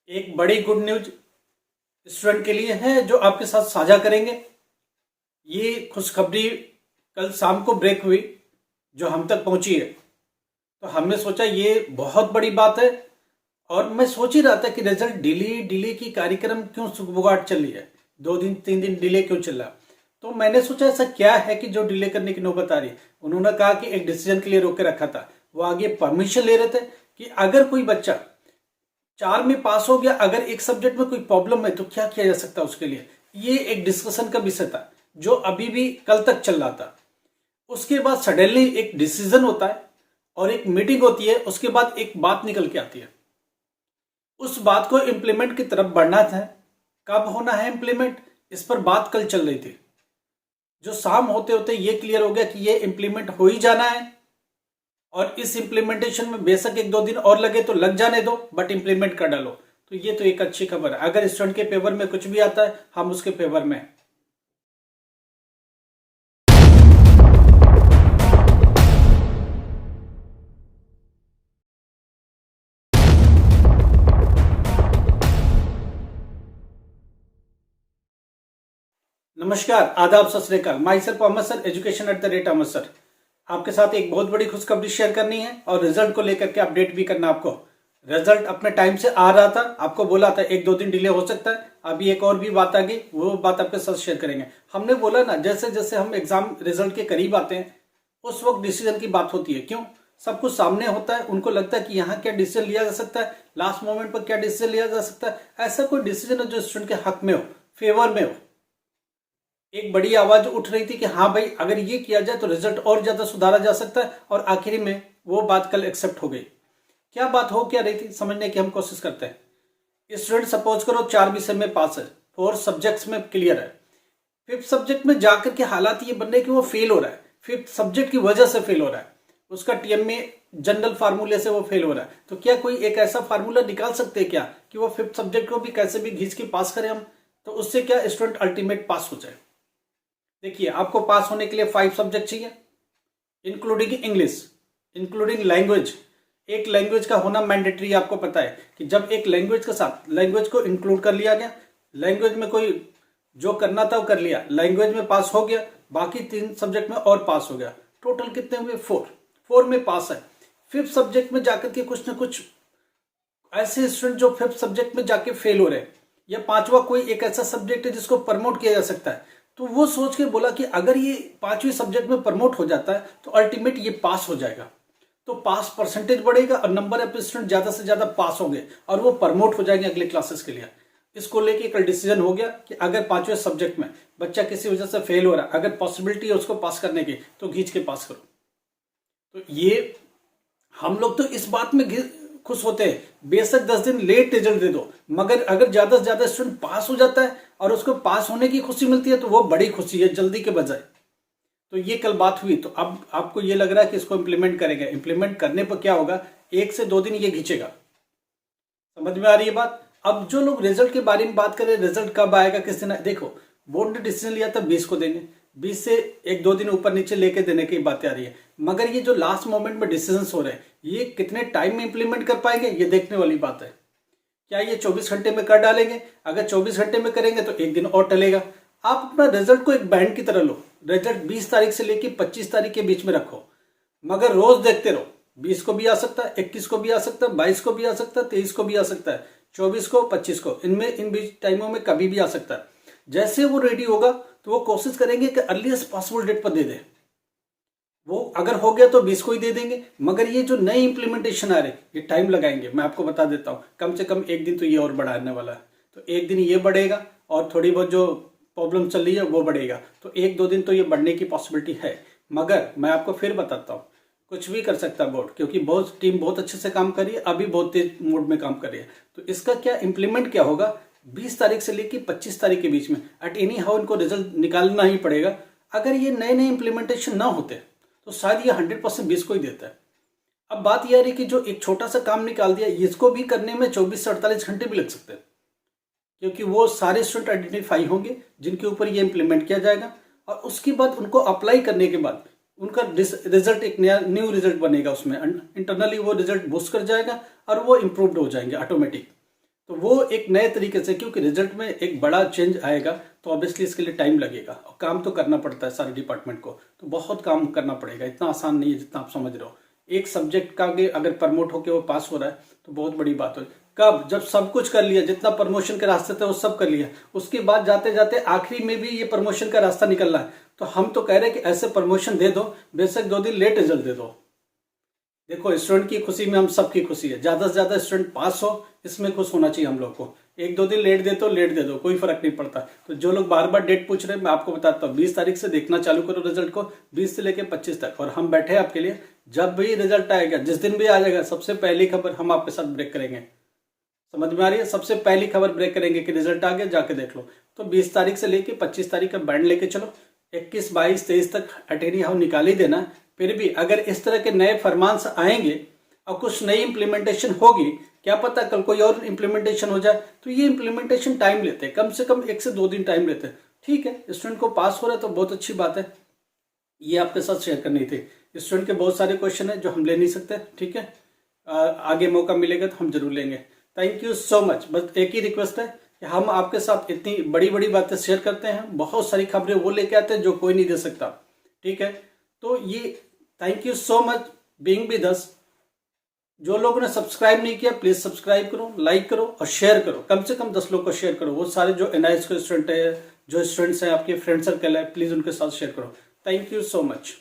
एक बड़ी good news student के लिए है जो आपके साथ साझा करेंगे। ये खुशखबरी कल शाम को ब्रेक हुई जो हम तक पहुंची है, तो हमने सोचा ये बहुत बड़ी बात है। और मैं सोच ही रहा था कि रिजल्ट डिले डिले की कार्यक्रम क्यों सुगबुगाहट चल रही है, 2 दिन 3 दिन डिले क्यों चल रहा। तो मैंने सोचा ऐसा क्या है कि जो डिले करने की नौबत आ रही है। उन्होंने कहा कि एक डिसीजन के लिए रोक के रखा था, वो आगे परमिशन ले रहे थे कि अगर कोई बच्चा 4 में पास हो गया, अगर एक सब्जेक्ट में कोई प्रॉब्लम है तो क्या किया जा सकता है उसके लिए। ये एक डिस्कशन का विषय था जो अभी भी कल तक चल रहा था। उसके बाद सडनली एक डिसीजन होता है और एक मीटिंग होती है, उसके बाद एक बात निकल के आती है। उस बात को इम्प्लीमेंट की तरफ बढ़ना था। कब होना है इम्प्लीमेंट, इस पर बात कल चल रही थी। जो शाम होते होते ये क्लियर हो गया कि ये इम्प्लीमेंट हो ही जाना है। और इस इम्प्लीमेंटेशन में बेशक 1-2 दिन और लगे तो लग जाने दो, बट इम्प्लीमेंट कर डालो। तो ये तो एक अच्छी खबर है। अगर स्टूडेंट के फेवर में कुछ भी आता है, हम उसके फेवर में हैं। नमस्कार, आदाब, Sat Sri Akal. Myself Ahmed sir, education @अहमद सर। आपके साथ एक बहुत बड़ी खुशखबरी शेयर करनी है और रिजल्ट को लेकर के अपडेट भी करना आपको। रिजल्ट अपने टाइम से आ रहा था, आपको बोला था 1-2 दिन डिले हो सकता है। अभी एक और भी बात आ गई, वो बात आपके साथ शेयर करेंगे। हमने बोला ना, जैसे जैसे हम एग्जाम रिजल्ट के करीब आते हैं उस वक्त डिसीजन की बात होती है। क्यों? सब कुछ सामने होता है, उनको लगता है कि यहाँ क्या डिसीजन लिया जा सकता है, लास्ट मोमेंट पर क्या डिसीजन लिया जा सकता है। ऐसा कोई डिसीजन है जो स्टूडेंट के हक में हो, फेवर में हो। एक बड़ी आवाज उठ रही थी कि हाँ भाई, अगर ये किया जाए तो रिजल्ट और ज्यादा सुधारा जा सकता है। और आखिरी में वो बात कल एक्सेप्ट हो गई। क्या बात हो क्या रही थी, समझने की हम कोशिश करते हैं। स्टूडेंट सपोज करो 4 विषय में पास है, 4 सब्जेक्ट्स में क्लियर है। 5th सब्जेक्ट में जाकर के हालात ये बन रहे कि वो फेल हो रहा है। 5th सब्जेक्ट की वजह से फेल हो रहा है, उसका टीएम में जनरल फार्मूले से वो फेल हो रहा है। तो क्या कोई एक ऐसा फार्मूला निकाल सकते हैं क्या कि वो 5th सब्जेक्ट को भी कैसे भी घींच के पास करें हम, तो उससे क्या स्टूडेंट अल्टीमेट पास हो जाए। देखिए, आपको पास होने के लिए 5 सब्जेक्ट चाहिए, इंक्लूडिंग इंग्लिश, इंक्लूडिंग लैंग्वेज। एक लैंग्वेज का होना मैंडेटरी। आपको पता है कि जब एक लैंग्वेज के साथ लैंग्वेज को इंक्लूड कर लिया गया, लैंग्वेज में कोई जो करना था वो कर लिया, लैंग्वेज में पास हो गया, बाकी 3 सब्जेक्ट में और पास हो गया। टोटल कितने हुए? 4 में पास है। 5th सब्जेक्ट में जाकर के कुछ ना कुछ ऐसे स्टूडेंट जो 5th सब्जेक्ट में जाके फेल हो रहे हैं, या 5वां कोई एक ऐसा सब्जेक्ट है जिसको प्रमोट किया जा सकता है, तो वो सोच के बोला कि अगर ये 5वीं सब्जेक्ट में प्रमोट हो जाता है तो अल्टीमेट ये पास हो जाएगा। तो पास परसेंटेज बढ़ेगा और नंबर ऑफ स्टूडेंट ज्यादा से ज्यादा पास होंगे और वो प्रमोट हो जाएंगे अगले क्लासेस के लिए। इसको लेके कल डिसीजन हो गया कि अगर 5वें सब्जेक्ट में बच्चा किसी वजह से फेल हो रहा है, अगर पॉसिबिलिटी है उसको पास करने की, तो खींच के पास करो। तो ये हम लोग तो इस बात में खुश होते हैं, बेशक 10 दिन लेट रिजल्ट दे दो, मगर अगर ज्यादा से ज्यादा स्टूडेंट पास हो जाता है और उसको पास होने की खुशी मिलती है तो वो बड़ी खुशी है, जल्दी के बजाय। तो ये कल बात हुई। तो अब आपको ये लग रहा है कि इसको इंप्लीमेंट करेंगे। इंप्लीमेंट करने पर क्या होगा, 1 से 2 दिन ये खींचेगा। समझ में आ रही है बात? अब जो लोग रिजल्ट के बारे में बात करें, रिजल्ट कब आएगा, किस दिन, देखो बोर्ड ने डिसीजन लिया था 20 को देंगे, 20 से 1-2 दिन ऊपर नीचे लेके देने की बातें आ रही है। मगर ये जो लास्ट मोमेंट में डिसीजंस हो रहे हैं, ये कितने टाइम में इंप्लीमेंट कर पाएंगे, ये देखने वाली बात है। क्या ये 24 घंटे में कर डालेंगे? अगर 24 घंटे में करेंगे तो 1 दिन और टलेगा। आप अपना रिजल्ट को एक बैंड की तरह लो। रिजल्ट 20 तारीख से लेकर 25 तारीख के बीच में रखो, मगर रोज देखते रहो। 20 को भी आ सकता है, 21 को भी आ सकता है, 22 को भी आ सकता है, 23 को भी आ सकता है, 24 को, 25 को, इनमें इन बीच टाइमों में कभी भी आ सकता है। जैसे वो रेडी होगा तो वो कोशिश करेंगे कि अर्लीस्ट पॉसिबल डेट पर दे दे। वो अगर हो गया तो 20 को ही दे देंगे। मगर ये जो नई इंप्लीमेंटेशन आ रहे ये टाइम लगाएंगे। मैं आपको बता देता हूँ, कम से कम 1 दिन तो ये और बढ़ाने वाला है। तो 1 दिन ये बढ़ेगा और थोड़ी बहुत जो प्रॉब्लम चल रही है वो बढ़ेगा। तो 1-2 दिन तो ये बढ़ने की पॉसिबिलिटी है। मगर मैं आपको फिर बताता हूँ, कुछ भी कर सकता है बोर्ड, क्योंकि बहुत टीम बहुत अच्छे से काम कर रही है, अभी बहुत तेज मोड में काम कर रही है। तो इसका क्या इम्प्लीमेंट क्या होगा, 20 तारीख से लेकर 25 तारीख के बीच में एट एनी हाउ इनको रिजल्ट निकालना ही पड़ेगा। अगर ये नए नए इम्प्लीमेंटेशन ना होते तो शायद ये 100% 20 को ही देता है। अब बात यह रही कि जो एक छोटा सा काम निकाल दिया, इसको भी करने में 24 से 48 घंटे भी लग सकते हैं, क्योंकि वो सारे स्टूडेंट आइडेंटिफाई होंगे जिनके ऊपर ये इंप्लीमेंट किया जाएगा। और उसके बाद उनको अप्लाई करने के बाद उनका रिजल्ट एक नया न्यू रिजल्ट बनेगा। उसमें इंटरनली वो रिजल्ट बूस्ट कर जाएगा और वो इम्प्रूव्ड हो जाएंगे ऑटोमेटिक। तो वो एक नए तरीके से, क्योंकि रिजल्ट में एक बड़ा चेंज आएगा तो ऑब्वियसली इसके लिए टाइम लगेगा और काम तो करना पड़ता है सारे डिपार्टमेंट को, तो बहुत काम करना पड़ेगा, इतना आसान नहीं है जितना आप समझ रहे हो। एक सब्जेक्ट का अगर प्रमोट होकर वो पास हो रहा है तो बहुत बड़ी बात हो। कब? जब सब कुछ कर लिया, जितना प्रमोशन के रास्ते थे वो सब कर लिया, उसके बाद जाते जाते आखिरी में भी ये प्रमोशन का रास्ता निकलना है। तो हम तो कह रहे हैं कि ऐसे प्रमोशन दे दो, बेशक 2 दिन लेट रिजल्ट दे दो। देखो, स्टूडेंट की खुशी में हम सबकी खुशी है, ज्यादा से ज्यादा स्टूडेंट पास हो, इसमें खुश होना चाहिए हम लोग को। 1-2 दिन लेट दे तो लेट दे दो, कोई फर्क नहीं पड़ता। तो जो लोग बार बार डेट पूछ रहे हैं, मैं आपको बताता हूँ, 20 तारीख से देखना चालू करो रिजल्ट को, 20 से लेकर 25 तक, और हम बैठे हैं आपके लिए। जब भी रिजल्ट आएगा, जिस दिन भी आ जाएगा, सबसे पहली खबर हम आपके साथ ब्रेक करेंगे। समझ में आ रही है? सबसे पहली खबर ब्रेक करेंगे कि रिजल्ट आ गया, जाके देख लो। तो 20 तारीख से लेके 25 तारीख का बैंड लेके चलो, 21, 22, 23 तक अटेनी हम निकाल ही देना। फिर भी अगर इस तरह के नए फरमान आएंगे और कुछ नई इम्प्लीमेंटेशन होगी, क्या पता कल कोई और इम्प्लीमेंटेशन हो जाए, तो ये इम्प्लीमेंटेशन टाइम लेते हैं, कम से कम 1 से 2 दिन टाइम लेते हैं। ठीक है, स्टूडेंट को पास हो रहा है तो बहुत अच्छी बात है, ये आपके साथ शेयर करनी थी। स्टूडेंट के बहुत सारे क्वेश्चन है जो हम ले नहीं सकते, ठीक है, आगे मौका मिलेगा तो हम जरूर लेंगे। Thank you so much. बस एक ही रिक्वेस्ट है कि हम आपके साथ इतनी बड़ी बड़ी बातें शेयर करते हैं, बहुत सारी खबरें वो लेके आते हैं जो कोई नहीं दे सकता, ठीक है। तो ये thank you so much being with us. जो लोगों ने सब्सक्राइब नहीं किया, प्लीज सब्सक्राइब करो, लाइक करो और शेयर करो, कम से कम 10 लोग को शेयर करो। वो सारे जो एनआईएस के स्टूडेंट है, जो स्टूडेंट्स हैं, आपके फ्रेंड सर्कल है, प्लीज उनके साथ शेयर करो। Thank you so much.